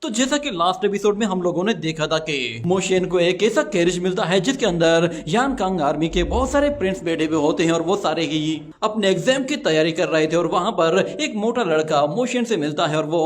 तो जैसा कि लास्ट एपिसोड में हम लोगों ने देखा था कि मोशियन को एक ऐसा कैरेज मिलता है जिसके अंदर यान कांग आर्मी के बहुत सारे प्रिंस बैठे हुए होते हैं और वो सारे ही अपने एग्जाम की तैयारी कर रहे थे और वहां पर एक मोटा लड़का मोशियन से मिलता है और वो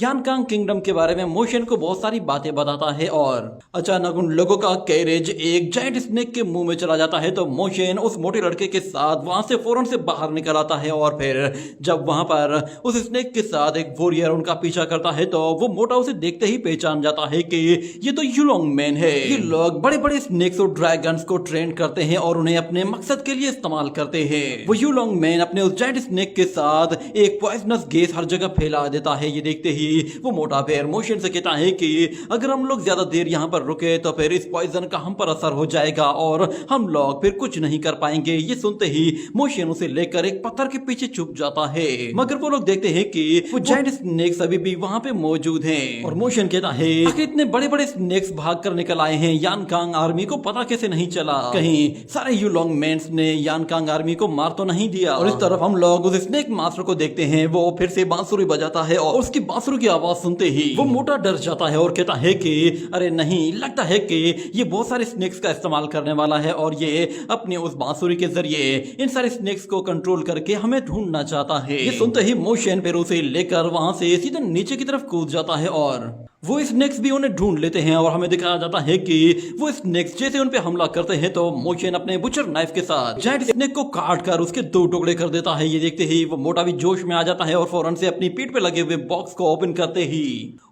यान कांग किंगडम के बारे में मोशियन को बहुत सारी बातें बताता है और अचानक उन लोगों का कैरेज एक जायंट स्नेक के मुंह में चला जाता है। तो मोशियन उस मोटे लड़के के साथ वहां से फौरन से बाहर निकल आता है और फिर जब वहां पर उस स्नेक के साथ एक वॉरियर उनका पीछा करता है तो वो मोटा उसे देखते ही पहचान जाता है कि ये तो युलोंग मैन है। ये लोग बड़े बड़े स्नेक्स और ड्रैगन्स को ट्रेन करते हैं और उन्हें अपने मकसद के लिए इस्तेमाल करते हैं। वो युलोंग मैन अपने उस जायंट स्नेक के साथ एक पॉइजनस गैस हर जगह फैला देता है। ये देखते ही वो मोटा फिर मोशियन से कहता है कि अगर हम लोग ज्यादा देर यहाँ पर रुके तो फिर इस पॉइजन का हम पर असर हो जाएगा और हम लोग फिर कुछ नहीं कर पाएंगे। ये सुनते ही मोशियन उसे लेकर एक पत्थर के पीछे छुप जाता है, मगर वो लोग देखते हैं कि वो जायंट स्नेक्स अभी भी वहां पे मौजूद हैं। और मोशियन कहता है आखिर इतने बड़े बड़े स्नेक्स भाग कर निकल आए हैं, यान कांग आर्मी को पता कैसे नहीं चला? कहीं सारे युलोंग मैन्स ने यान कांग आर्मी को मार तो नहीं दिया? और इस तरफ हम लोग उस स्नेक मास्टर को देखते हैं, वो फिर से बांसुरी बजाता है और उसकी बांसुरी की आवाज सुनते ही वो मोटा डर जाता है और कहता है कि अरे नहीं, लगता है कि ये बहुत सारे स्नेक्स का इस्तेमाल करने वाला है और ये अपने उस बांसुरी के जरिए इन सारे स्नेक्स को कंट्रोल करके हमें ढूंढना चाहता है। ये सुनते ही मोशियन फिर उसे लेकर वहां से सीधे नीचे की तरफ कूद जाता है और वो स्नेक्स भी उन्हें ढूंढ लेते हैं और हमें दिखाया जाता है कि वो स्नेक्स जैसे उन पे हमला करते हैं तो मोशियन अपने बुचर नाइफ के साथ जायंट स्नेक को काट कर उसके 2 टुकड़े कर देता है। ये देखते ही वो मोटा भी जोश में आ जाता है और फौरन से अपनी पीठ पे लगे हुए बॉक्स को ओपन करते ही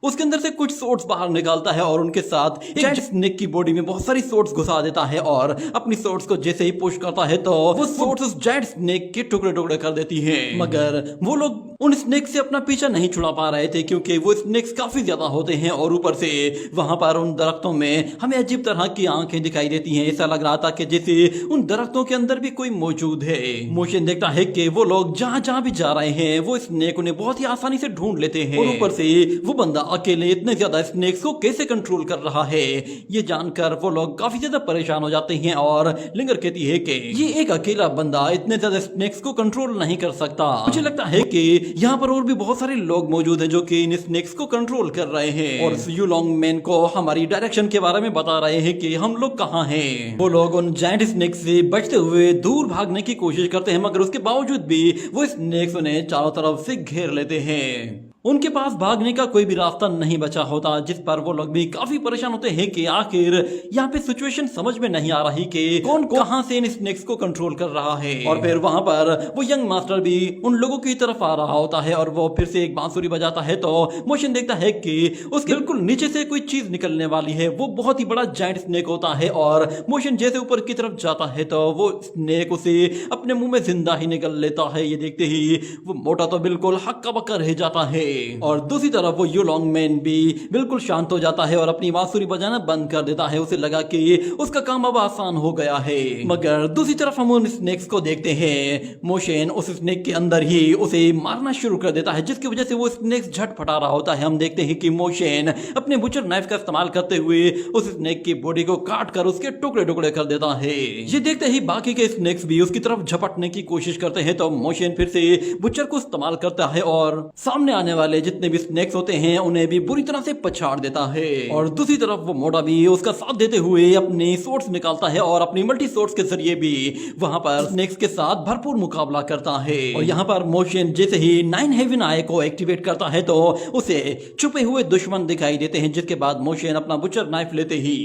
उसके अंदर से कुछ सोर्ड्स बाहर निकालता है और उनके साथ जायंट स्नेक की बॉडी में बहुत सारी सोर्ड्स घुसा देता है और अपनी सोर्ड्स को जैसे ही पुश करता है तो वो सोर्ड्स उस जायंट स्नेक के टुकड़े टुकड़े कर देती है। मगर वो लोग उन स्नेक से अपना पीछा नहीं छुड़ा पा रहे थे क्योंकि वो स्नेक्स काफी ज्यादा होते हैं और ऊपर से वहां पर उन दरख्तों में हमें अजीब तरह की आंखें दिखाई देती हैं। ऐसा लग रहा था कि जैसे उन दरख्तों के अंदर भी कोई मौजूद है। मोशियन देखता है कि वो लोग जहां जहां भी जा रहे हैं वो स्नेक उन्हें बहुत ही आसानी से ढूंढ लेते हैं और ऊपर से वो बंदा अकेले इतने ज्यादा स्नेक्स को कैसे कंट्रोल कर रहा है, ये जानकर वो लोग काफी ज्यादा परेशान हो जाते हैं। और लिंगर कहती है कि ये एक अकेला बंदा इतने ज्यादा स्नेक्स को कंट्रोल नहीं कर सकता। मुझे लगता है कि यहाँ पर और भी बहुत सारे लोग मौजूद हैं जो कि इन स्नेक्स को कंट्रोल कर रहे हैं और युलोंग मैन को हमारी डायरेक्शन के बारे में बता रहे हैं कि हम लोग कहाँ हैं। वो लोग उन जायंट स्नेक्स से बचते हुए दूर भागने की कोशिश करते हैं, मगर उसके बावजूद भी वो स्नेक्स उन्हें चारों तरफ से घेर लेते हैं। उनके पास भागने का कोई भी रास्ता नहीं बचा होता, जिस पर वो लोग भी काफी परेशान होते हैं कि आखिर यहाँ पे सिचुएशन समझ में नहीं आ रही कि कौन कहां से इन स्नेक्स को कंट्रोल कर रहा है। और फिर वहां पर वो यंग मास्टर भी उन लोगों की तरफ आ रहा होता है और वो फिर से एक बांसुरी बजाता है तो मोशियन देखता है कि उसके बिल्कुल नीचे से कोई चीज निकलने वाली है। वो बहुत ही बड़ा जायंट स्नेक होता है और मोशियन जैसे ऊपर की तरफ जाता है तो वो स्नेक उसे अपने मुंह में जिंदा ही निकल लेता है। ये देखते ही वो मोटा तो बिल्कुल हक्का बक्का रह जाता है और दूसरी तरफ वो युलोंग मैन भी बिल्कुल शांत हो जाता है और अपनी बांसुरी बजाना बंद कर देता है। उसे लगा कि उसका काम अब आसान हो गया है। मगर दूसरी तरफ हम उन स्नेक्स को देखते हैं, मोशियन उस स्नेक के अंदर ही उसे मारना शुरू कर देता है जिसकी वजह से वो स्नेक्स झटपटा रहा होता है। हम देखते हैं कि मोशियन अपने बुचर नाइफ का इस्तेमाल करते हुए उस स्नेक की बॉडी को काट कर उसके टुकड़े टुकड़े कर देता है। ये देखते ही बाकी के स्नेक्स भी उसकी तरफ झपटने की कोशिश करते हैं तो मोशियन फिर से बुचर को इस्तेमाल करता है और सामने आने वाले जितने भी स्नेक्स होते हैं उन्हें भी बुरी तरह से पछाड़ देता है। और दूसरी तरफ वो मोटा भी उसका साथ देते हुए अपनी सोर्ड्स निकालता है और अपनी मल्टी सोर्ड्स के जरिए भी वहां पर स्नेक्स के साथ भरपूर मुकाबला करता है। और यहाँ पर मोशियन जैसे ही 9 हेवन आई को एक्टिवेट करता है तो उसे छुपे हुए दुश्मन दिखाई देते हैं, जिसके बाद मोशियन अपना बुचर नाइफ लेते ही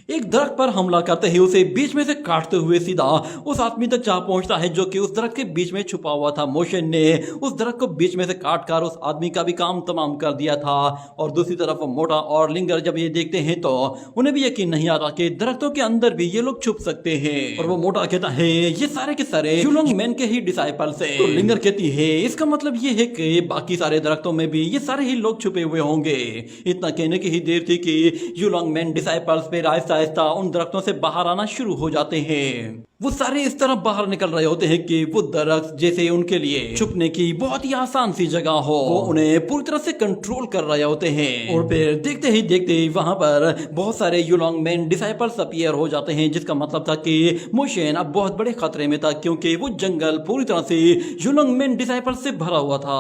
एक दरख्त पर हमला करते ही उसे बीच में से काटते हुए सीधा उस आदमी तक जा पहुंचता है जो कि उस दरख्त के बीच में छुपा हुआ था। मोशियन ने उस दरख्त को बीच में से काट कर उस आदमी का भी काम तमाम कर दिया था। और दूसरी तरफ मोटा और लिंगर जब ये देखते हैं तो उन्हें भी यकीन नहीं आता कि दरख्तों के अंदर भी ये लोग छुप सकते हैं। और वो मोटा कहता है ये सारे के सारे युलोंग मैन के ही डिसाइपल्स हैं। तो लिंगर कहती है इसका मतलब ये है कि बाकी सारे दरख्तों में भी ये सारे ही लोग छुपे हुए होंगे। इतना कहने की ही देर थी कि युलोंग मैन डिसाइपल्स पे आहिस्ता आहिस्ता उन दरख्तों से बाहर आना शुरू हो जाते हैं। वो सारे इस तरफ बाहर निकल रहे होते हैं कि वो दरख्त जैसे उनके लिए छुपने की बहुत ही आसान सी जगह हो, वो उन्हें पूरी तरह से कंट्रोल कर रहे होते हैं। और फिर देखते ही वहां पर बहुत सारे युलोंग मैन डिसाइपल्स अपीयर हो जाते हैं, जिसका मतलब था कि मोशियन अब बहुत बड़े खतरे में था क्योंकि वो जंगल पूरी तरह से युलोंग मैन डिसाइपल्स से भरा हुआ था।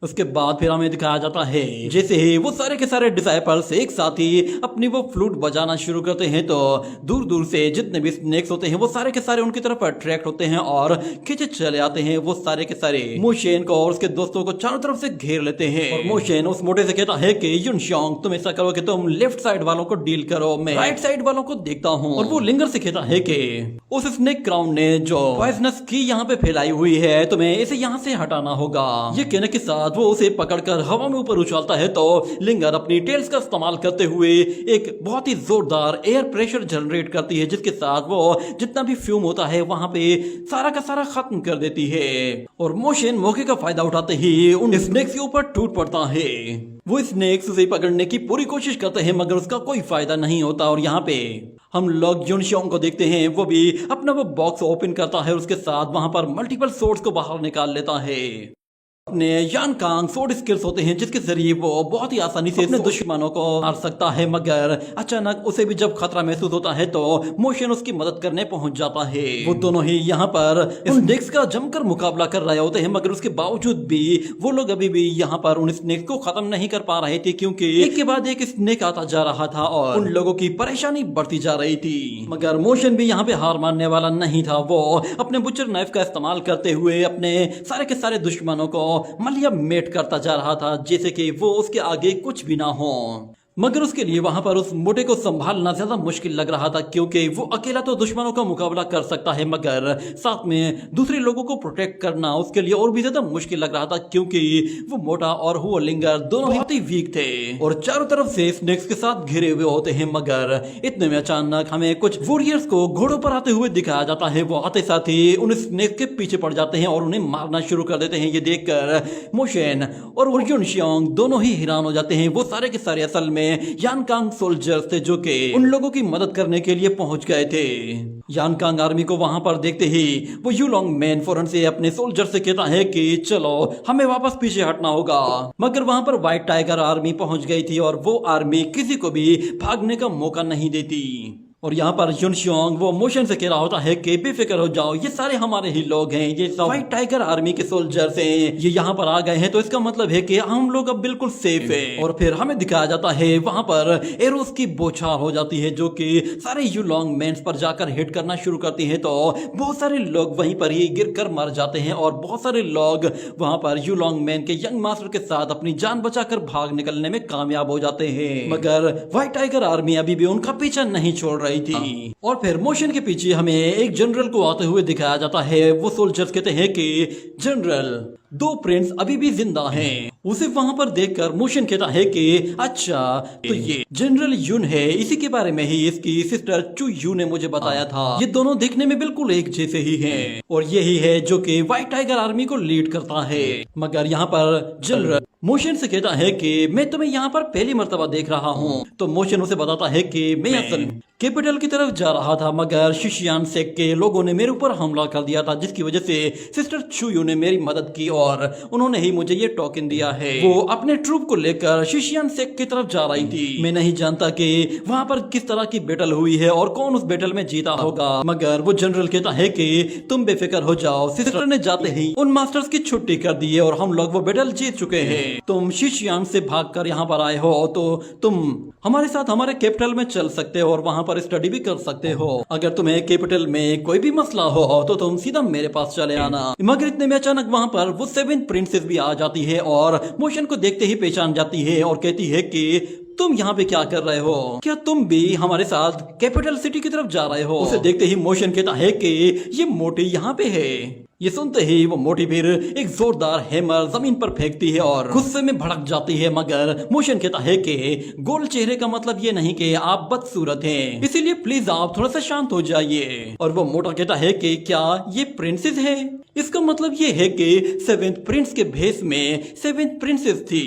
उसके बाद फिर हमें दिखाया जाता है जैसे ही वो सारे के सारे डिसाइपल्स एक साथ ही अपनी वो फ्लूट बजाना शुरू करते हैं तो दूर दूर से जितने भी स्नेक्स होते हैं वो सारे के सारे उनकी तरफ अट्रैक्ट होते हैं और खींचे चले आते हैं। वो सारे के सारे मोशेन को और उसके दोस्तों को चारों तरफ से घेर लेते हैं और मोशेन उस मोटे से कहता है कि युनशोंग तुम ऐसा करो कि तुम लेफ्ट साइड वालों को डील करो, मैं राइट साइड वालों को देखता हूँ। और वो लिंगर से कहता है कि उस स्नेक क्राउन ने जो पॉइजनस की यहाँ पे फैलाई हुई है तुम्हें इसे यहाँ से हटाना होगा। ये कहने के साथ वो उसे पकड़कर हवा में ऊपर उछालता है तो लिंगर अपनी टेल्स का इस्तेमाल करते हुए एक बहुत ही जोरदार एयर प्रेशर जनरेट करती है जिसके साथ वो जितना भी फ्यूम होता है वहां पे सारा का सारा खत्म कर देती है। और मोशन मौके का फायदा उठाते ही उन स्नेक्स के ऊपर टूट पड़ता है। वो स्नेक्स उसे पकड़ने की पूरी कोशिश करते हैं मगर उसका कोई फायदा नहीं होता। और यहाँ पे हम लोग युनशोंग को देखते हैं, वो भी अपना वो बॉक्स ओपन करता है और उसके साथ वहां पर मल्टीपल सोर्ड्स को बाहर निकाल लेता है। अपने यान कांग सोर्ड स्किल्स होते हैं जिसके जरिए वो बहुत ही आसानी से अपने दुश्मनों को मार सकता है मगर अचानक उसे भी जब खतरा महसूस होता है तो मोशन उसकी मदद करने पहुंच जाता है। वो दोनों ही यहाँ पर स्नेक्स का जमकर मुकाबला कर रहे होते हैं मगर उसके बावजूद भी वो लोग अभी भी यहाँ पर उन स्नेक्स को खत्म नहीं कर पा रहे थे क्योंकि एक के बाद एक स्नेक आता जा रहा था और उन लोगों की परेशानी बढ़ती जा रही थी। मगर मोशन भी यहाँ पे हार मानने वाला नहीं था। वो अपने बुचर नाइफ का इस्तेमाल करते हुए अपने सारे के सारे दुश्मनों को मलिया मेट करता जा रहा था जैसे कि वो उसके आगे कुछ भी ना हो। मगर उसके लिए वहां पर उस मोटे को संभालना ज्यादा मुश्किल लग रहा था क्योंकि वो अकेला तो दुश्मनों का मुकाबला कर सकता है मगर साथ में दूसरे लोगों को प्रोटेक्ट करना उसके लिए और भी ज्यादा मुश्किल लग रहा था क्योंकि वो मोटा और वो लिंगर दोनों बहुत ही वीक थे और चारों तरफ से स्नेक्स के साथ घिरे हुए होते हैं। मगर इतने में अचानक हमें कुछ वॉरियर्स को घोड़ों पर आते हुए दिखाया जाता है। वो आते साथ ही उन स्नेक्स के पीछे पड़ जाते हैं और उन्हें मारना शुरू कर देते हैं। ये देखकर मोशन और युनशोंग दोनों ही हैरान हो जाते हैं। वो सारे के सारे असल में यान कांग सोल्जर्स थे जो कि उन लोगों की मदद करने के लिए पहुंच गए थे। यान कांग आर्मी को वहां पर देखते ही वो युलोंग मैन फौरन से अपने सोल्जर से कहता है कि चलो हमें वापस पीछे हटना होगा। मगर वहां पर व्हाइट टाइगर आर्मी पहुंच गई थी और वो आर्मी किसी को भी भागने का मौका नहीं देती। और यहाँ पर युनशोंग वो मोशन से कह रहा होता है कि बेफिक्र हो जाओ, ये सारे हमारे ही लोग हैं, ये सब व्हाइट टाइगर आर्मी के सोल्जर्स हैं, ये यहाँ पर आ गए हैं तो इसका मतलब है कि हम लोग अब बिल्कुल सेफ हैं। और फिर हमें दिखाया जाता है वहां पर एरोस की बौछार हो जाती है जो कि सारे युलोंग मैन्स पर जाकर हिट करना शुरू करती है तो बहुत सारे लोग वहीं पर ही गिर कर मर जाते हैं और बहुत सारे लोग वहां पर युलोंग मैन के यंग मास्टर के साथ अपनी जान बचाकर भाग निकलने में कामयाब हो जाते हैं। मगर व्हाइट टाइगर आर्मी अभी भी उनका पीछा नहीं छोड़ रही थी। और फिर मोशन के पीछे हमें एक जनरल को आते हुए दिखाया जाता है। वो सोल्जर्स कहते हैं कि जनरल, 2 प्रिंस अभी भी जिंदा हैं। उसे वहां पर देखकर मोशन कहता है कि अच्छा तो ये जनरल यून है, इसी के बारे में ही इसकी सिस्टर चू यू ने मुझे बताया था। ये दोनों देखने में बिल्कुल एक जैसे ही हैं और यही है जो कि व्हाइट टाइगर आर्मी को लीड करता है। मगर यहाँ पर जनरल मोशन से कहता है कि मैं तुम्हें यहाँ पर पहली मर्तबा देख रहा हूँ। तो मोशन उसे बताता है कि मैं असल कैपिटल की तरफ जा रहा था मगर शिशियान सेक के लोगों ने मेरे ऊपर हमला कर दिया था जिसकी वजह से सिस्टर चूयू ने मेरी मदद की और उन्होंने ही मुझे ये टोकन दिया है। वो अपने ट्रूप को लेकर शिशियान सेक की तरफ जा रही थी। मैं नहीं जानता कि वहाँ पर किस तरह की बैटल हुई है और कौन उस बैटल में जीता होगा। मगर वो जनरल कहता है कि तुम बेफिक्र हो जाओ, सिस्टर ने जाते ही उन मास्टर्स की छुट्टी कर दी है और हम लोग वो बैटल जीत चुके हैं। तुम शिशियान से भागकर यहाँ पर आए हो तो तुम हमारे साथ हमारे कैपिटल में चल सकते हो और वहाँ पर स्टडी भी कर सकते हो। अगर तुम्हें कैपिटल में कोई भी मसला हो तो तुम सीधा मेरे पास चले आना। मगर इतने में अचानक वहाँ पर वो 7th प्रिंसेस भी आ जाती है और मोशन को देखते ही पहचान जाती है और कहती है कि तुम यहाँ पे क्या कर रहे हो, क्या तुम भी हमारे साथ कैपिटल सिटी की तरफ जा रहे हो। उसे देखते ही मोशन कहता है कि ये मोटी यहाँ पे है। ये सुनते ही वो मोटी फिर एक जोरदार हैमर जमीन पर फेंकती है और गुस्से में भड़क जाती है। मगर मोशन कहता है कि गोल चेहरे का मतलब ये नहीं कि आप बदसूरत हैं, इसीलिए प्लीज आप थोड़ा सा शांत हो जाइए। और वो मोटा कहता है कि क्या ये प्रिंसेस है, इसका मतलब ये है कि 7th प्रिंस के भेष में 7th प्रिंसेस थी।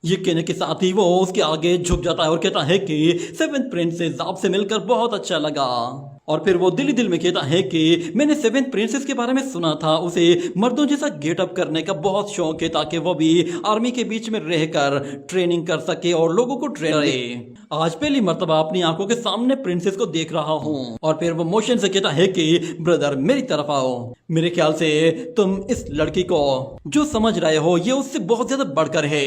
ये कहने के साथ ही वो उसके आगे झुक जाता है और कहता है कि 7th प्रिंसेस आपसे मिलकर बहुत अच्छा लगा। और फिर वो दिल ही दिल में कहता है कि मैंने 7th प्रिंसेस के बारे में सुना था, उसे मर्दों जैसा गेटअप करने का बहुत शौक है ताकि वो भी आर्मी के बीच में रहकर ट्रेनिंग कर सके और लोगों को ट्रेन करे। आज पहली मर्तबा अपनी आंखों के सामने प्रिंसेस को देख रहा हूँ। और फिर वो मोशन से कहता है कि ब्रदर मेरी तरफ आओ, मेरे ख्याल से तुम इस लड़की को जो समझ रहे हो ये उससे बहुत ज्यादा बढ़कर है।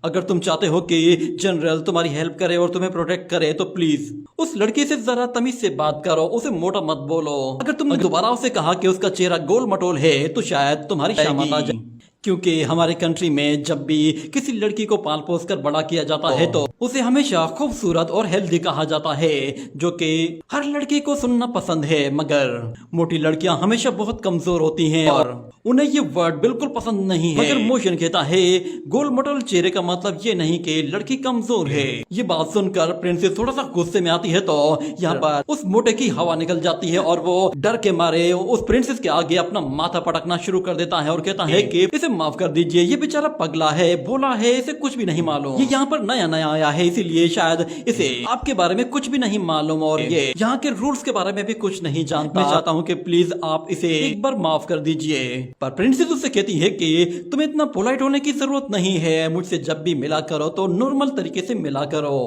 अगर तुम चाहते हो कि जनरल तुम्हारी हेल्प करे और तुम्हें प्रोटेक्ट करे तो प्लीज उस लड़की से जरा तमीज से बात करो, उसे मोटा मत बोलो। अगर तुमने दोबारा उसे कहा कि उसका चेहरा गोल मटोल है तो शायद तुम्हारी शामत आ जाए, क्योंकि हमारे कंट्री में जब भी किसी लड़की को पाल पोस कर बड़ा किया जाता है तो उसे हमेशा खूबसूरत और हेल्दी कहा जाता है, जो कि हर लड़की को सुनना पसंद है। मगर मोटी लड़कियां हमेशा बहुत कमजोर होती हैं और उन्हें ये वर्ड बिल्कुल पसंद नहीं है। मगर मोशन कहता है गोल मटोल चेहरे का मतलब ये नहीं कि लड़की कमजोर है। ये बात सुनकर प्रिंसेस थोड़ा सा गुस्से में आती है तो यहाँ पर उस मोटे की हवा निकल जाती है और वो डर के मारे उस प्रिंसेस के आगे अपना माथा पटकना शुरू कर देता है और कहता है कि इसे माफ कर दीजिए, ये बेचारा पगला है, भोला है, इसे कुछ भी नहीं मालूम। ये यहाँ पर नया नया आया है इसीलिए शायद इसे आपके बारे में कुछ भी नहीं मालूम और ये यहाँ के रूल्स के बारे में भी कुछ नहीं जानता। मैं चाहता हूँ कि प्लीज आप इसे एक बार माफ कर दीजिए। पर प्रिंसेस उससे कहती है कि तुम्हें इतना पोलाइट होने की जरूरत नहीं है, मुझसे जब भी मिला करो तो नॉर्मल तरीके से मिला करो।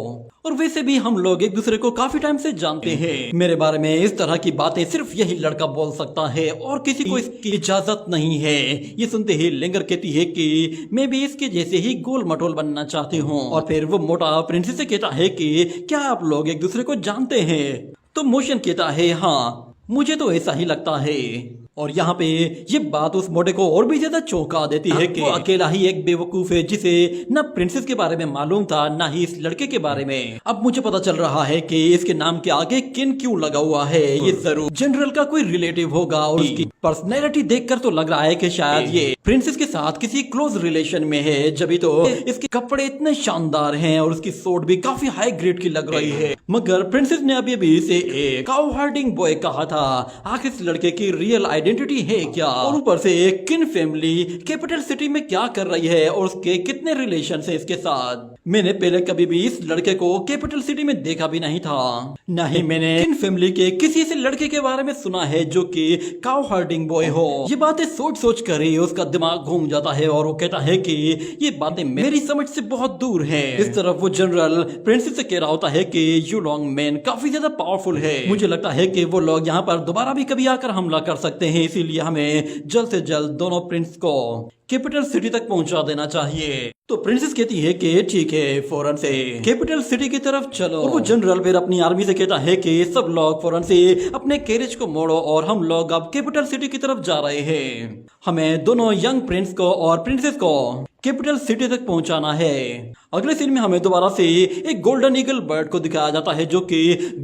और वैसे भी हम लोग एक दूसरे को काफी टाइम से जानते हैं। मेरे बारे में इस तरह की बातें सिर्फ यही लड़का बोल सकता है और किसी को इसकी इजाजत नहीं है। ये सुनते ही लिंगर कहती है कि मैं भी इसके जैसे ही गोल मटोल बनना चाहती हूँ। और फिर वो मोटा प्रिंसेस से कहता है कि क्या आप लोग एक दूसरे को जानते हैं? तो मोशन कहता है हाँ मुझे तो ऐसा ही लगता है। और यहाँ पे ये बात उस मोटे को और भी ज्यादा चौंका देती है कि वो अकेला ही एक बेवकूफ है जिसे न प्रिंसेस के बारे में मालूम था न ही इस लड़के के बारे में। अब मुझे पता चल रहा है कि इसके नाम के आगे किन क्यों लगा हुआ है। ये जरूर जनरल का कोई रिलेटिव होगा और उसकी पर्सनैलिटी देखकर तो लग रहा है कि शायद ये प्रिंसेस के साथ किसी क्लोज रिलेशन में है, जब तो इसके कपड़े इतने शानदार हैं और उसकी सूट भी काफी हाई ग्रेड की लग रही है। मगर प्रिंसेस ने अभी इसे एक काउ हर्डिंग बॉय कहा था। आखिर इस लड़के की रियल आइडेंटिटी है क्या? और ऊपर से एक किन फैमिली कैपिटल सिटी में क्या कर रही है और उसके कितने रिलेशन है इसके साथ? मैंने पहले कभी भी इस लड़के को कैपिटल सिटी में देखा भी नहीं था, न ही मैंने किन फैमिली के किसी ऐसे लड़के के बारे में सुना है जो कि काउ हर्डिंग बॉय हो। ये बातें सोच सोच कर ही उसका दिमाग घूम जाता है और वो कहता है कि ये बातें मेरी समझ से बहुत दूर है। इस तरफ वो जनरल प्रिंसेस से कह रहा होता है कि यू लॉन्ग मैन काफी ज्यादा पावरफुल है। मुझे लगता है कि वो लोग यहाँ पर दोबारा भी कभी आकर हमला कर सकते हैं, इसीलिए हमें जल्द से जल्द दोनों प्रिंस को कैपिटल सिटी तक पहुंचा देना चाहिए। तो प्रिंसेस कहती है कि ठीक है फौरन से कैपिटल सिटी की तरफ चलो। और वो जनरल फिर अपनी आर्मी से कहता है कि सब लोग फौरन से अपने कैरेज को मोड़ो और हम लोग अब कैपिटल सिटी की तरफ जा रहे हैं। हमें दोनों यंग प्रिंस को और प्रिंसेस को कैपिटल सिटी तक पहुंचाना है। अगले सीन में हमें दोबारा से एक गोल्डन ईगल बर्ड को दिखाया जाता है जो कि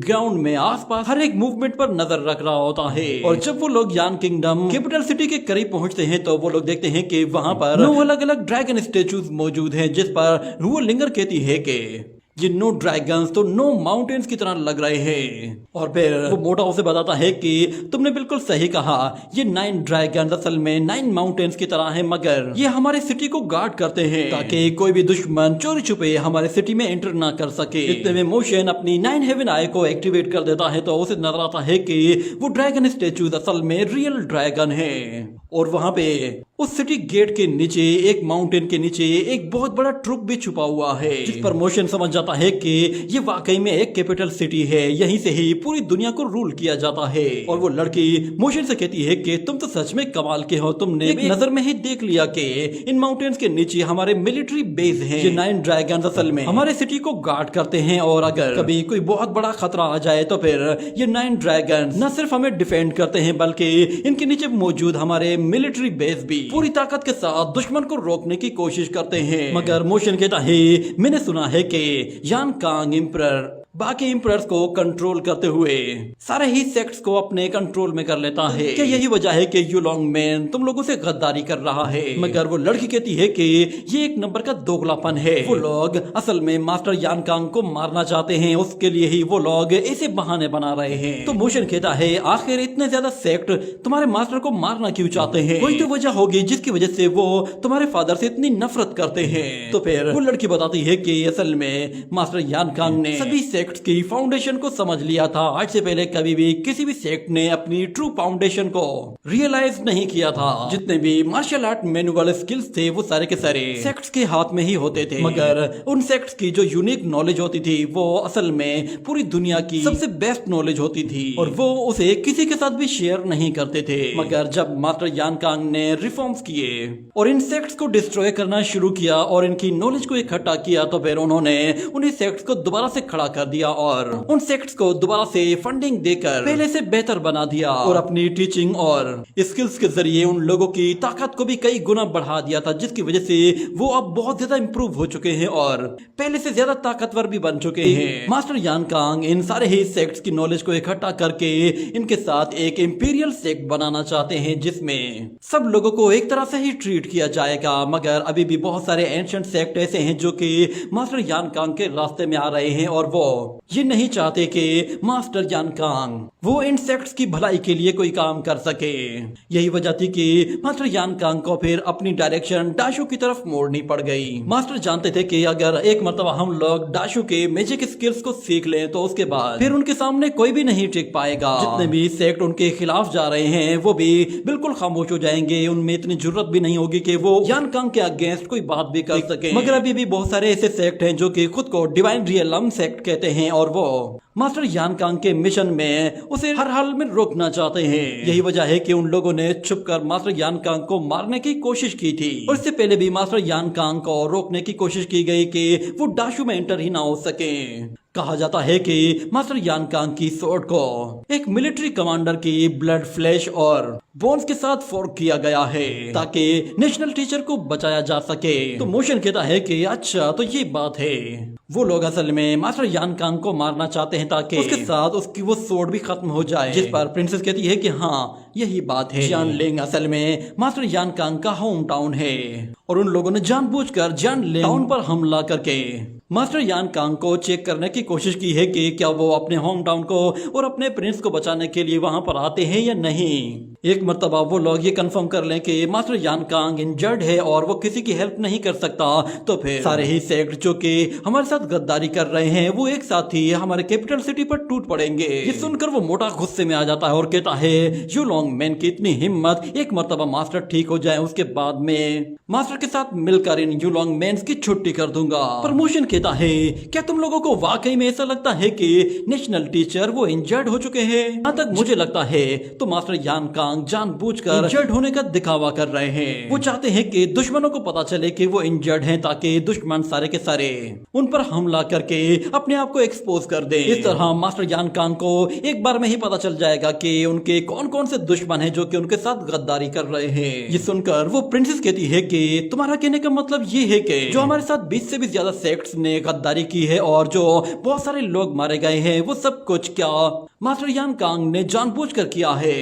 ग्राउंड में आसपास हर एक मूवमेंट पर नजर रख रहा होता है। और जब वो लोग यान किंगडम कैपिटल सिटी के करीब पहुंचते हैं तो वो लोग देखते हैं कि वहां पर 9 अलग अलग ड्रैगन स्टेचूज मौजूद हैं, जिस पर रूअल लिंगर कहती है कि ये 9 ड्रैगन्स तो 9 माउंटेन्स की तरह लग रहे हैं। और फिर वो मोटा उसे बताता है कि तुमने बिल्कुल सही कहा, ये 9 ड्रैगन्स असल में 9 माउंटेन्स की तरह हैं, मगर ये हमारे सिटी को गार्ड करते हैं ताकि कोई भी दुश्मन चोरी छुपे हमारे सिटी में एंटर ना कर सके। इतने में मोशन अपनी 9 हेवन आई को एक्टिवेट कर देता है तो उसे नजर आता है कि वो ड्रैगन स्टेचूज असल में रियल ड्रैगन है। और वहां पे उस सिटी गेट के नीचे एक माउंटेन के नीचे एक बहुत बड़ा ट्रुप भी छुपा हुआ है, जिस पर मोशन समझ जाता है कि ये वाकई में एक कैपिटल सिटी है, यहीं से ही पूरी दुनिया को रूल किया जाता है। और वो लड़की मोशन से कहती है कि तुम तो सच में कमाल के हो, तुमने एक नजर में ही देख लिया कि इन माउंटेन्स के नीचे हमारे मिलिट्री बेस हैं। ये 9 ड्रैगन असल में हमारे सिटी को गार्ड करते हैं और अगर कभी कोई बहुत बड़ा खतरा आ जाए तो फिर ये 9 ड्रैगन न सिर्फ हमें डिफेंड करते हैं बल्कि इनके नीचे मौजूद हमारे मिलिट्री बेस भी पूरी ताकत के साथ दुश्मन को रोकने की कोशिश करते हैं। मगर मोशन कहता है मैंने सुना है कि यान कांग एम्परर बाकी एम्परर्स को कंट्रोल करते हुए सारे ही सेक्ट्स को अपने कंट्रोल में कर लेता है। क्या यही वजह है कि यू लॉन्ग मैन तुम लोगों से गद्दारी कर रहा है? मगर वो लड़की कहती है कि ये एक नंबर का दोगलापन है। वो लोग असल में मास्टर यान कांग को मारना चाहते हैं, उसके लिए ही वो लोग ऐसे बहाने बना रहे हैं। तो मोशन कहता है आखिर इतने ज्यादा सेक्ट तुम्हारे मास्टर को मारना क्यों चाहते हैं? कोई तो वजह होगी जिसकी वजह से वो तुम्हारे फादर से इतनी नफरत करते हैं। तो फिर वो लड़की बताती है कि असल में मास्टर यान कांग ने सभी सेक्ट सेक्ट की फाउंडेशन को समझ लिया था। आज से पहले कभी भी किसी भी सेक्ट ने अपनी ट्रू फाउंडेशन को रियलाइज नहीं किया था। जितने भी मार्शल आर्ट मैनुअल स्किल्स थे वो सारे के सारे सेक्ट्स के हाथ में ही होते थे, मगर उन सेक्ट्स की जो यूनिक नॉलेज होती थी वो असल में पूरी दुनिया की सबसे बेस्ट नॉलेज होती थी और वो उसे किसी के साथ भी शेयर नहीं करते थे। मगर जब मास्टर यान कांग ने रिफॉर्म्स किए और इन सेक्ट्स को डिस्ट्रॉय करना शुरू किया और इनकी नॉलेज को इकट्ठा किया, तो फिर उन्होंने उन्हीं सेक्ट्स को दोबारा से खड़ा कर दिया और उन सेक्ट्स को दोबारा से फंडिंग देकर पहले से बेहतर बना दिया और अपनी टीचिंग और स्किल्स के जरिए उन लोगों की ताकत को भी कई गुना बढ़ा दिया था, जिसकी वजह से वो अब बहुत ज्यादा इंप्रूव हो चुके हैं और पहले से ज्यादा ताकतवर भी बन चुके हैं। मास्टर यान कांग इन सारे ही सेक्ट्स की नॉलेज को इकट्ठा करके इनके साथ एक इंपीरियल सेक्ट बनाना चाहते हैं जिसमें सब लोगों को एक तरह से ही ट्रीट किया जाएगा। मगर अभी भी बहुत सारे एंशिएंट सेक्ट ऐसे हैं जो कि मास्टर यान कांग के रास्ते में आ रहे हैं और वो ये नहीं चाहते कि मास्टर यान कांग वो इन सेक्ट्स की भलाई के लिए कोई काम कर सके। यही वजह थी कि मास्टर यान कांग को फिर अपनी डायरेक्शन डाशू की तरफ मोड़नी पड़ गई। मास्टर जानते थे कि अगर एक मर्तबा हम लोग डाशू के मैजिक स्किल्स को सीख लें तो उसके बाद फिर उनके सामने कोई भी नहीं टिक पाएगा। जितने भी सेक्ट उनके खिलाफ जा रहे हैं वो भी बिल्कुल खामोश हो जाएंगे, उनमें इतनी जरूरत भी नहीं होगी कि वो यान कांग के अगेंस्ट कोई बात भी कर सके। मगर अभी भी बहुत सारे ऐसे सेक्ट हैं जो कि खुद को डिवाइन रियलम सेक्ट कहते हैं और वो मास्टर यान कांग के मिशन में उसे हर हाल में रोकना चाहते हैं। यही वजह है कि उन लोगों ने छुपकर मास्टर यान कांग को मारने की कोशिश की थी और इससे पहले भी मास्टर यान कांग को रोकने की कोशिश की गई कि वो डाशू में एंटर ही ना हो सके। कहा जाता है कि मास्टर यान कांग की स्वॉर्ड को एक मिलिट्री कमांडर की ब्लड, फ्लैश और बोन्स के साथ फोर्क किया गया है ताकि नेशनल टीचर को बचाया जा सके। तो मोशन कहता है कि अच्छा तो ये बात है, वो लोग असल में मास्टर यान कांग को मारना चाहते हैं ताकि उसके साथ उसकी वो स्वॉर्ड भी खत्म हो जाए। जिस पर प्रिंसेस कहती है कि हाँ यही बात है। जियानलिंग असल में मास्टर यान कांग का होम टाउन है और उन लोगों ने जानबूझकर जियानलिंग टाउन पर हमला करके मास्टर यान कांग को चेक करने की कोशिश की है कि क्या वो अपने होम टाउन को और अपने प्रिंस को बचाने के लिए वहां पर आते हैं या नहीं। एक मर्तबा वो लोग ये कंफर्म कर लें कि मास्टर यान कांग इंजर्ड है और वो किसी की हेल्प नहीं कर सकता, तो फिर सारे ही सेक्ट जो कि हमारे साथ गद्दारी कर रहे हैं वो एक साथ ही हमारे कैपिटल सिटी पर टूट पड़ेंगे। ये सुनकर वो मोटा गुस्से में आ जाता है और कहता है यू लॉन्ग मैन की इतनी हिम्मत, एक मर्तबा मास्टर ठीक हो जाए उसके बाद में मास्टर के साथ मिलकर इन यू लॉन्ग मैन की छुट्टी कर दूंगा। प्रमोशन कहता है क्या तुम लोगों को वाकई में ऐसा लगता है कि नेशनल टीचर वो इंजर्ड हो चुके हैं? जहाँ तक मुझे लगता है तो मास्टर यान कांग जानबूझकर इंजर्ड होने का दिखावा कर रहे हैं। वो चाहते हैं कि दुश्मनों को पता चले कि वो इंजर्ड हैं ताकि दुश्मन सारे के सारे उन पर हमला करके अपने आप को एक्सपोज कर दे। इस तरह मास्टर यान कांग को एक बार में ही पता चल जाएगा कि उनके कौन कौन से दुश्मन हैं जो कि उनके साथ गद्दारी कर रहे हैं। ये सुनकर वो प्रिंसेस कहती है कि तुम्हारा कहने का मतलब ये है कि जो हमारे साथ 20 से भी ज्यादा सेक्ट्स ने गद्दारी की है और जो बहुत सारे लोग मारे गए हैं वो सब कुछ क्या मास्टर यान कांग ने जानबूझकर किया है?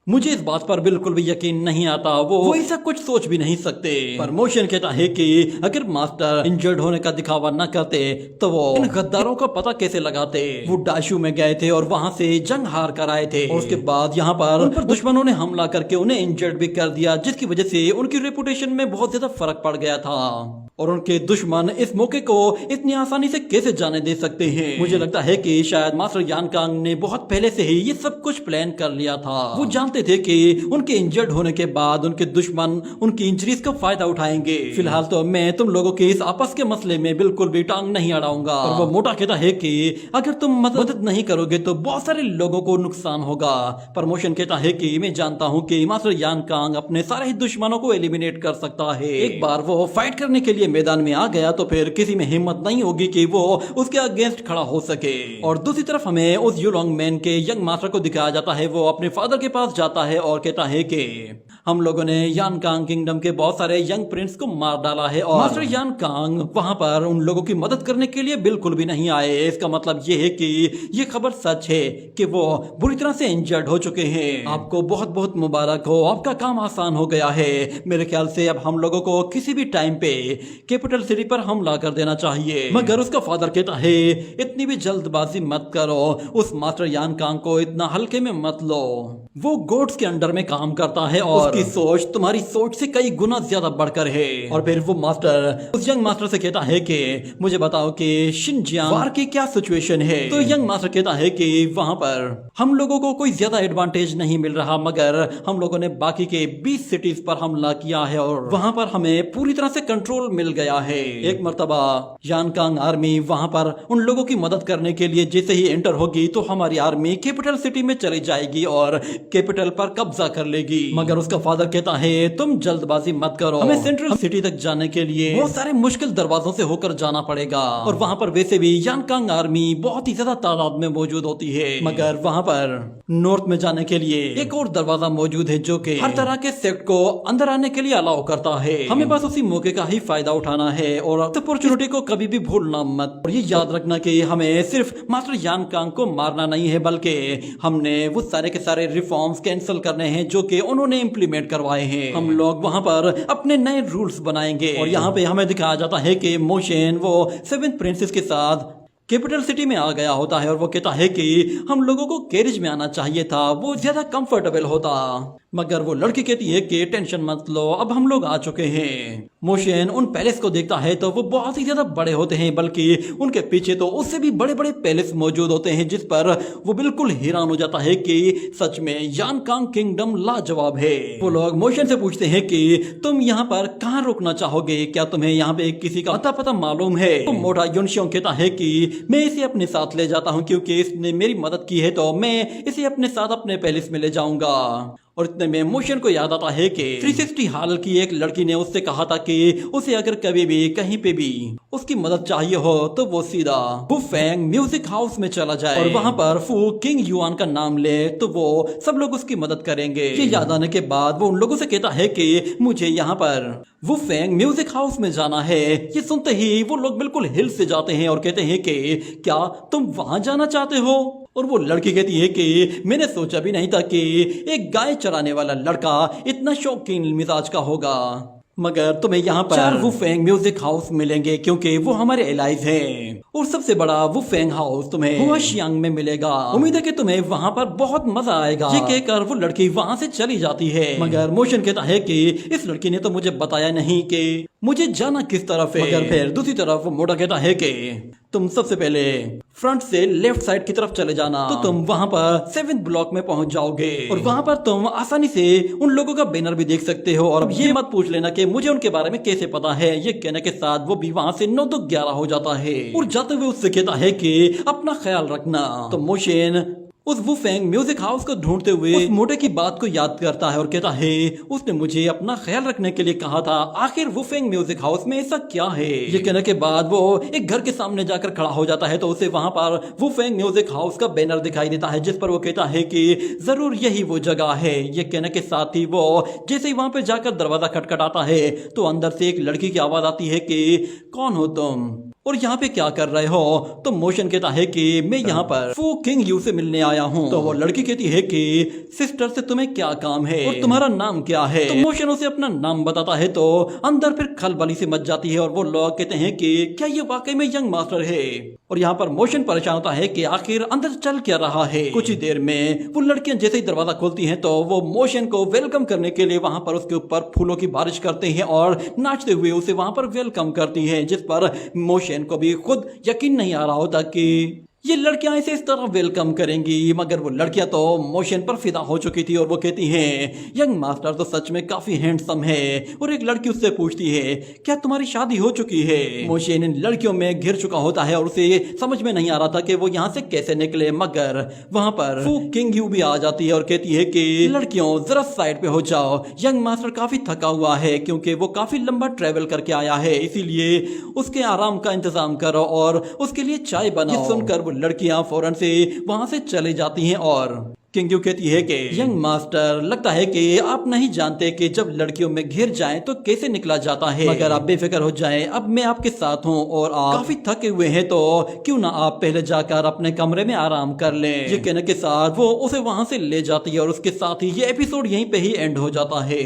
मुझे इस बात पर बिल्कुल भी यकीन नहीं आता। वो ऐसा कुछ सोच भी नहीं सकते। प्रमोशन कहता है कि अगर मास्टर इंजर्ड होने का दिखावा न करते तो वो इन गद्दारों का पता कैसे लगाते? वो डाशू में गए थे और वहां से जंग हार कर आए थे और उसके बाद यहाँ पर उन पर दुश्मनों ने हमला करके उन्हें इंजर्ड भी कर दिया, जिसकी वजह से उनकी रेपुटेशन में बहुत ज्यादा फर्क पड़ गया था और उनके दुश्मन इस मौके को इतनी आसानी से कैसे जाने दे सकते हैं? मुझे लगता है कि शायद मास्टर यान कांग ने बहुत पहले से ही ये सब कुछ प्लान कर लिया था। वो जानते थे कि उनके इंजर्ड होने के बाद उनके दुश्मन उनकी इंजरीज का फायदा उठाएंगे। फिलहाल तो मैं तुम लोगों के इस आपस के मसले में बिल्कुल भी टांग नहीं अड़ाऊंगा। और वो मोटा कहता है कि अगर तुम मदद नहीं करोगे तो बहुत सारे लोगों को नुकसान होगा। प्रमोशन कहता है कि मैं जानता हूँ कि मास्टर यान कांग अपने सारे ही दुश्मनों को एलिमिनेट कर सकता है। एक बार वो फाइट करने के लिए मैदान में आ गया तो फिर किसी में हिम्मत नहीं होगी कि वो उसके अगेंस्ट खड़ा हो सके। और दूसरी तरफ हमें उस यू लॉन्ग मैन के यंग मास्टर को दिखाया जाता है। वो अपने फादर के पास जाता है और कहता है कि हम लोगों ने यान कांग किंगडम के बहुत सारे यंग प्रिंस को मार डाला है और मास्टर यान कांग वहां पर उन लोगों की मदद करने के लिए बिल्कुल भी नहीं आए। इसका मतलब ये है कि ये खबर सच है कि वो बुरी तरह से इंजर्ड हो चुके हैं। आपको बहुत बहुत मुबारक हो, आपका काम आसान हो गया है। मेरे ख्याल से अब हम लोगों को किसी भी टाइम पे कैपिटल सिटी पर हमला कर देना चाहिए। मगर उसका फादर कहता है इतनी भी जल्दबाजी मत करो, उस मास्टर यान कांग को इतना हल्के में मत लो। वो गोट्स के अंडर में काम करता है और उसकी सोच तुम्हारी सोच से कई गुना ज्यादा बढ़कर है। और फिर वो मास्टर उस यंग मास्टर से कहता है कि मुझे बताओ कि शिनजियांग वार की क्या सिचुएशन है। तो यंग मास्टर कहता है कि वहां पर हम लोगों को कोई ज्यादा एडवांटेज नहीं मिल रहा, मगर हम लोगों ने बाकी के 20 सिटीज पर हमला किया है और वहां पर हमें पूरी तरह से कंट्रोल मिल गया है। एक मर्तबा यानकांग आर्मी वहां पर उन लोगों की मदद करने के लिए जैसे ही एंटर होगी तो हमारी आर्मी कैपिटल सिटी में चली जाएगी और कैपिटल पर कब्जा कर लेगी। मगर उसका फादर कहता है तुम जल्दबाजी मत करो, हमें सेंट्रल सिटी तक जाने के लिए बहुत सारे मुश्किल दरवाजों से होकर जाना पड़ेगा और वहां पर वैसे भी यानकांग आर्मी बहुत ही ज्यादा तादाद में मौजूद होती है। मगर वहां पर नॉर्थ में जाने के लिए एक और दरवाजा मौजूद है जो कि हर तरह के सेक्ट को अंदर आने के लिए अलाउ करता है। हमें बस उसी मौके का ही फायदा उठाना है और अपॉर्चुनिटी को कभी भी भूलना मत। और ये याद रखना कि हमें सिर्फ मास्टर यानकांग को मारना नहीं है, बल्कि हमने वो सारे के सारे रिफॉर्म्स कैंसिल करने हैं जो कि उन्होंने इम्प्लीमेंट करवाए हैं। हम लोग वहां पर अपने नए रूल्स बनाएंगे। और यहाँ पे हमें दिखाया जाता है कि मोशन वो 7th प्रिंसेस के साथ कैपिटल सिटी में आ गया होता है और वो कहता है कि हम लोगों को कैरिज में आना चाहिए था, वो ज्यादा कंफर्टेबल होता। मगर वो लड़की कहती है कि टेंशन मत लो, अब हम लोग आ चुके हैं। मोशन उन पैलेस को देखता है तो वो बहुत ही ज्यादा बड़े होते हैं, बल्कि उनके पीछे तो उससे भी बड़े बड़े पैलेस मौजूद होते हैं, जिस पर वो बिल्कुल हैरान हो जाता है कि सच में यानकांग किंगडम लाजवाब है। वो लोग मोशन से पूछते हैं कि तुम यहाँ पर कहाँ रुकना चाहोगे, क्या तुम्हें यहाँ पे किसी का अता पता मालूम है। तो मोटा युनशियोंग कहता है कि मैं इसे अपने साथ ले जाता हूँ, क्योंकि इसने मेरी मदद की है तो मैं इसे अपने साथ अपने पैलेस में ले जाऊंगा। और इतने में मोशन को याद आता है कि 360 हाल की एक लड़की ने उससे कहा था कि उसे अगर कभी भी कहीं पे भी उसकी मदद चाहिए हो तो वो सीधा वुफेंग म्यूजिक हाउस में चला जाए और वहां पर फू किंग युआन का नाम ले तो वो सब लोग उसकी मदद करेंगे। ये याद आने के बाद वो उन लोगों से कहता है कि मुझे यहाँ पर वुफेंग म्यूजिक हाउस में जाना है। ये सुनते ही वो लोग बिल्कुल हिल से जाते हैं और कहते हैं कि क्या तुम वहां जाना चाहते हो। और वो लड़की कहती है कि मैंने सोचा भी नहीं था कि एक गाय चराने वाला लड़का इतना शौकीन मिजाज का होगा, मगर तुम्हें यहाँ पर 4 वुफेंग म्यूजिक हाउस मिलेंगे क्योंकि वो हमारे एलाइज हैं। और सबसे बड़ा वुफेंग हाउस तुम्हें हुआशियांग में मिलेगा। उम्मीद है कि तुम्हें वहाँ पर बहुत मजा आएगा। ये कहकर वो लड़की वहाँ से चली जाती है। मगर मोशन कहता है कि इस लड़की ने तो मुझे बताया नहीं कि मुझे जाना किस तरफ है। मगर फिर दूसरी तरफ वो मोटा कहता है कि तुम सबसे पहले फ्रंट से लेफ्ट साइड की तरफ चले जाना तो तुम वहां पर 7th ब्लॉक में पहुंच जाओगे और वहां पर तुम आसानी से उन लोगों का बैनर भी देख सकते हो। और अब ये मत पूछ लेना कि मुझे उनके बारे में कैसे पता है। ये कहने के साथ वो भी वहां से 9 तो 11 हो जाता है और जाते हुए उससे कहता है कि अपना ख्याल रखना। तो मोशन उस वुफेंग म्यूजिक हाउस को ढूंढते हुए उस मोटे की बात को याद करता है और कहता है उसने मुझे अपना ख्याल रखने के लिए कहा था, आखिर वुफेंग म्यूजिक हाउस में ऐसा क्या है। ये कहने के बाद वो एक घर के सामने जाकर खड़ा हो जाता है तो उसे वहां पर वुफेंग म्यूजिक हाउस का बैनर दिखाई देता है जिस पर वो कहता है कि जरूर यही वो जगह है। ये कहने के साथ ही वो जैसे ही वहां पे जाकर दरवाजा खटखटाता है तो अंदर से एक लड़की की आवाज आती है कि कौन हो तुम और यहाँ पे क्या कर रहे हो। तो मोशन कहता है कि मैं यहाँ पर फू किंग यू से मिलने आया हूँ। तो वो लड़की कहती है कि सिस्टर से तुम्हें क्या काम है और तुम्हारा नाम क्या है। तो मोशन उसे अपना नाम बताता है तो अंदर फिर खलबली से मच जाती है और वो लोग कहते हैं कि क्या ये वाकई में यंग मास्टर है। और यहाँ पर मोशन परेशान होता है कि आखिर अंदर चल क्या रहा है। कुछ ही देर में वो लड़कियां जैसे ही दरवाजा खोलती हैं तो वो मोशन को वेलकम करने के लिए वहां पर उसके ऊपर फूलों की बारिश करते हैं और नाचते हुए उसे वहां पर वेलकम करती हैं, जिस पर मोशन को भी खुद यकीन नहीं आ रहा होता कि ये लड़कियां इसे इस तरह वेलकम करेंगी। मगर वो लड़कियां तो मोशन पर फिदा हो चुकी थी और वो कहती हैं यंग मास्टर तो सच में काफी हैंडसम है। और एक लड़की उससे पूछती है क्या तुम्हारी शादी हो चुकी है। मोशन इन लड़कियों में घिर चुका होता है और उसे समझ में नहीं आ रहा था कि वो यहाँ से कैसे निकले। मगर वहां पर फू किंग यू भी आ जाती है और कहती है कि लड़कियों जरा साइड पे हो जाओ, यंग मास्टर काफी थका हुआ है क्योंकि वो काफी लंबा ट्रेवल करके आया है, इसीलिए उसके आराम का इंतजाम करो और उसके लिए चाय बनाओ। सुनकर लड़कियां फौरन से वहां से चली जाती हैं और किंग यू कहती है कि यंग मास्टर लगता है कि आप नहीं जानते कि जब लड़कियों में घिर जाएं तो कैसे निकला जाता है। मगर आप बेफिक्र हो जाएं, अब मैं आपके साथ हूं और आप काफी थके हुए हैं तो क्यों ना आप पहले जाकर अपने कमरे में आराम कर लें। ये कहने के साथ वो उसे वहां से ले जाती है और उसके साथ ही ये एपिसोड यहीं पे ही एंड हो जाता है।